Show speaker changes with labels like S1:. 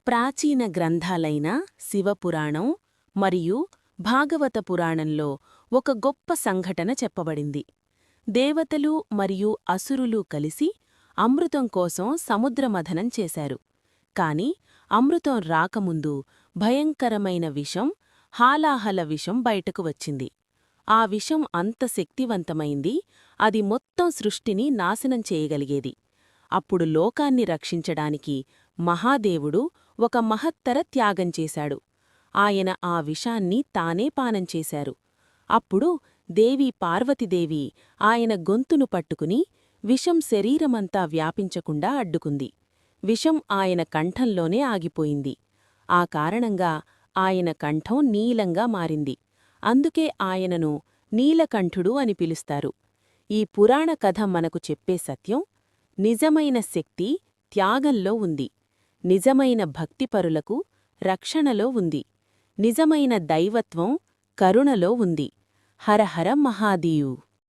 S1: ప్రాచీన గ్రంథాలైన శివపురాణం మరియు భాగవత పురాణంలో ఒక గొప్ప సంఘటన చెప్పబడింది. దేవతలు మరియు అసురులు కలిసి అమృతం కోసం సముద్రమథనం చేశారు. కాని అమృతం రాకముందు భయంకరమైన విషం, హాలాహల విషం బయటకు వచ్చింది. ఆ విషం అంత శక్తివంతమైంది, అది మొత్తం సృష్టిని నాశనం చేయగలిగేది. అప్పుడు లోకాన్ని రక్షించడానికి మహాదేవుడు ఒక మహత్తర త్యాగం చేశాడు. ఆయన ఆ విషాన్ని తానే పానం చేశారు. అప్పుడు దేవి పార్వతీదేవి ఆయన గొంతును పట్టుకుని విషం శరీరమంతా వ్యాపించకుండా అడ్డుకుంది. విషం ఆయన కంఠంలోనే ఆగిపోయింది. ఆ కారణంగా ఆయన కంఠం నీలంగా మారింది. అందుకే ఆయనను నీలకంఠుడు అని పిలుస్తారు. ఈ పురాణ కథ మనకు చెప్పే సత్యం, నిజమైన శక్తి త్యాగంలో ఉంది. నిజమైన భక్తిపరులకు రక్షణలో ఉంది. నిజమైన దైవత్వం కరుణలో ఉంది. హర హర మహాదేవ్.